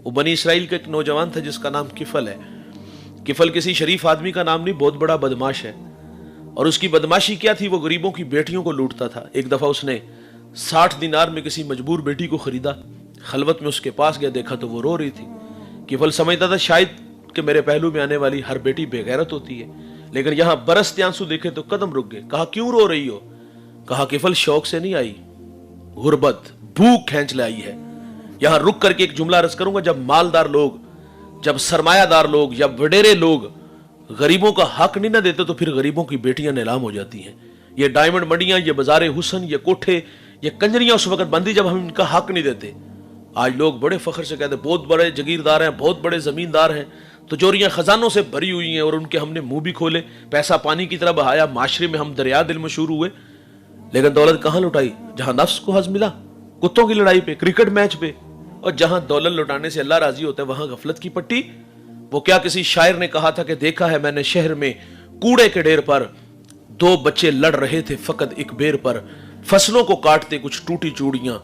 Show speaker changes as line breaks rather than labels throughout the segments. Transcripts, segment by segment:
वो बनी इसराइल का एक नौजवान था जिसका नाम किफल है। किफल किसी शरीफ आदमी का नाम नहीं, बहुत बड़ा बदमाश है। और उसकी बदमाशी क्या थी, वो गरीबों की बेटियों को लूटता था। एक दफा उसने 60 दिनार में किसी मजबूर बेटी को खरीदा। खलवत में उसके पास गया, देखा तो वो रो रही थी। किफल समझता था शायद कि मेरे पहलू में आने वाली हर बेटी बेगैरत होती है, लेकिन यहां बरसते आंसू देखे तो कदम रुक गए। कहा क्यों रो रही हो? कहा किफल शौक से नहीं आई, गुर्बत भूख खींच लाई है। यहां रुक करके एक जुमला रस करूंगा, जब मालदार लोग, जब सरमायादार लोग या वडेरे लोग गरीबों का हक नहीं ना देते तो फिर गरीबों की बेटियां नीलाम हो जाती हैं। ये डायमंड मंडियां, ये बाजारे हुसन, ये कोठे, ये कंजरियां उस वक्त बंदी जब हम इनका हक नहीं देते। आज लोग बड़े फख्र से कहते बहुत बड़े जगीरदार हैं, बहुत बड़े जमींदार हैं, तो चोरियां खजानों से भरी हुई हैं और उनके हमने मुंह भी खोले, पैसा पानी की तरह बहाया, माशरे में हम दरिया दिल मशहूर हुए। लेकिन दौलत कहां लुटाई? जहां नफ्स को हज मिला, कुत्तों की लड़ाई पे, क्रिकेट मैच पे। और जहां दौलत लुटाने से अल्लाह राजी होता है वहां गफलत की पट्टी। वो क्या किसी शायर ने कहा था कि देखा है मैंने शहर में कूड़े के ढेर पर 2 बच्चे लड़ रहे थे फकत एक बेर पर, फसलों को काटते कुछ टूटी चूड़ियां,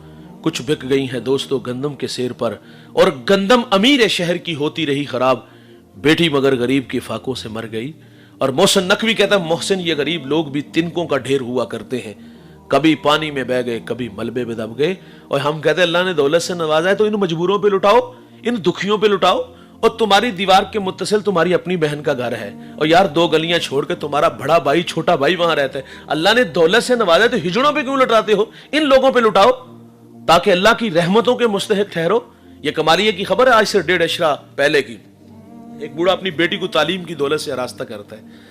कुछ बिक गई हैं दोस्तों गंदम के सेर पर। और गंदम अमीर शहर की होती रही खराब, बेटी मगर गरीब के फाकों से मर गई। और मोहसिन नकवी कहता मोहसिन ये गरीब लोग भी तिनकों का ढेर हुआ करते हैं, कभी पानी में बह गए, कभी मलबे में दब गए। और हम कहते हैं अल्लाह ने दौलत से नवाजा है तो इन मजबूरों पे लुटाओ, इन दुखियों पे लुटाओ। और तुम्हारी दीवार के मुत्तसिल तुम्हारी अपनी बहन का घर है, और यार 2 गलियां छोड़ के तुम्हारा बड़ा भाई छोटा भाई वहां रहता है। अल्लाह ने दौलत से नवाजा है तो हिजड़ों पे क्यों लुटाते हो? इन लोगों पे लुटाओ ताकि अल्लाह की रहमतों के मुस्तहिक ठहरो। ये कमालिये की खबर है, आज से 1.5 अशरा पहले की। एक बूढ़ा अपनी बेटी को तालीम की दौलत से आरास्ता करता है।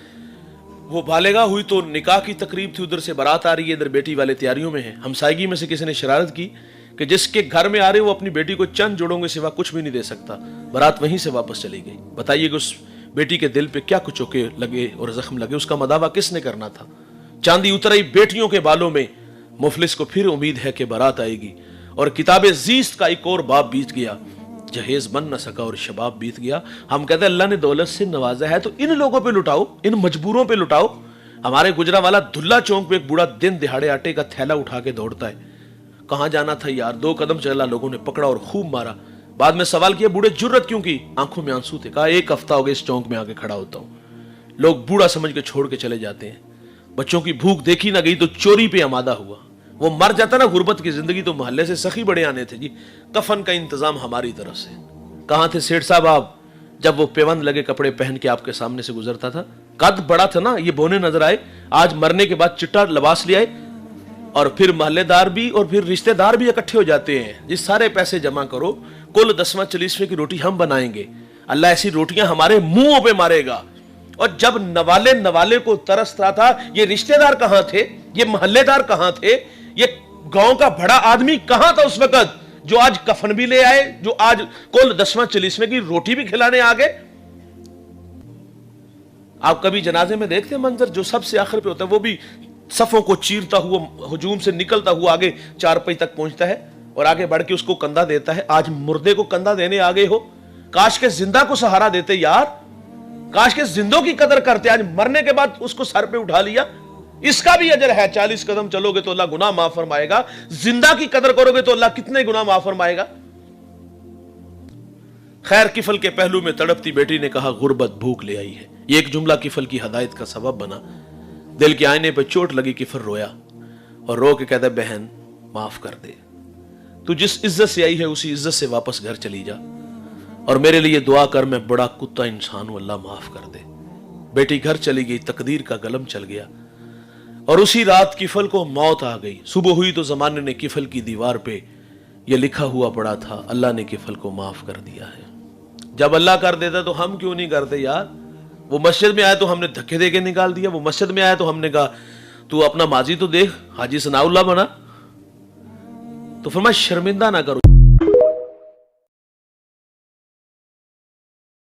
वो बालिगा हुई तो निकाह की तकरीब थी, उधर से बारात आ रही है, इधर बेटी वाले तैयारियों में है। हमसायगी में से किसी ने शरारत की कि जिसके घर में आ रहे वो अपनी बेटी को चंद जोड़ों के सिवा कुछ भी नहीं दे सकता। बारात वहीं से वापस चली गई। बताइए कि उस बेटी के दिल पे क्या कुछ चोके लगे और जख्म लगे, उसका मदावा किसने करना था? चांदी उतर आई बेटियों के बालों में, मुफलिस को फिर उम्मीद है कि बारात आएगी। और किताबे जीस्त का एक और बाब बीत गया, जहेज बन न सका और शबाब बीत गया। हम कहते हैं अल्लाह ने दौलत से नवाजा है तो इन लोगों पे लुटाओ, इन मजबूरों पे लुटाओ। हमारे गुजरावाला दुल्ला चौक पे एक बूढ़ा दिन दिहाड़े आटे का थैला उठा के दौड़ता है। कहां जाना था यार? 2 कदम चला, लोगों ने पकड़ा और खूब मारा। बाद में सवाल किया बूढ़े जुर्रत क्यों की? आंखों में आंसू थे। कहा 1 हफ्ता हो गया इस चौक में आके खड़ा होता हूं। लोग बूढ़ा समझ के छोड़ के चले जाते हैं। बच्चों की भूख देखी ना गई तो चोरी पे आमादा हुआ। वो मर जाता ना गुर्बत की जिंदगी तो मोहल्ले से सखी बड़े आने थे जी, कफन का इंतजाम हमारी तरफ से। कहां थे सेठ साहब आप जब वो पेवंद लगे कपड़े पहन के आपके सामने से गुजरता था? कद बड़ा था ना, ये बोने नजर आए। आज मरने के बाद चिट्टा लिबास ले आए और फिर मोहल्लेदार भी और फिर रिश्तेदार भी इकट्ठे हो जाते हैं। जिस सारे पैसे जमा करो, कुल 10वां 40वें की रोटी हम बनाएंगे। अल्लाह ऐसी रोटियां हमारे मुंहों पे मारेगा। और जब नवाले को तरस रहा था, ये रिश्तेदार कहां थे? ये मोहल्लेदार कहां थे? ये गांव का बड़ा आदमी कहां था उस वक्त जो आज कफन भी ले आए, जो आज कुल 10वां 40वें की रोटी भी खिलाने आ गए? आप कभी जनाजे में देखते हैं मंजर, जो सबसे आखिर पे होता है वो भी सफों को चीरता हुआ, हुजूम से निकलता हुआ आगे चारपाई तक पहुंचता है और आगे बढ़ के उसको कंधा देता है। आज मुर्दे को कंधा देने आ गए हो। काश के जिंदा को सहारा देते यार, काश के जिंदों की कदर करते। आज मरने के बाद उसको सर पे उठा लिया, इसका भी अजर है। 40 कदम चलोगे तो अल्लाह गुनाह माफ फरमाएगा, जिंदा की कदर करोगे तो अल्लाह कितने गुनाह माफ फरमाएगा। खैर, किफल के पहलू में तड़पती बेटी ने कहा गुर्बत भूख ले आई है। ये एक जुमला किफल की हदायत का सबब बना। दिल के आईने पर चोट लगी, किफल रोया और रो के कहता बहन माफ कर दे, तू जिस इज्जत से आई है उसी इज्जत से वापस घर चली जा और मेरे लिए दुआ कर, मैं बड़ा कुत्ता इंसान हूं, अल्लाह माफ कर दे। बेटी घर चली गई, तकदीर का कलम चल गया और उसी रात किफल को मौत आ गई। सुबह हुई तो जमाने ने किफल की दीवार पे यह लिखा हुआ पड़ा था, अल्लाह ने किफल को माफ कर दिया है। जब अल्लाह कर देता तो हम क्यों नहीं करते यार? वो मस्जिद में आया तो हमने धक्के दे के निकाल दिया। वो मस्जिद में आया तो हमने कहा तू अपना माजी तो देख, हाजी सनाउल्लाह बना। तो फरमाया शर्मिंदा ना करो।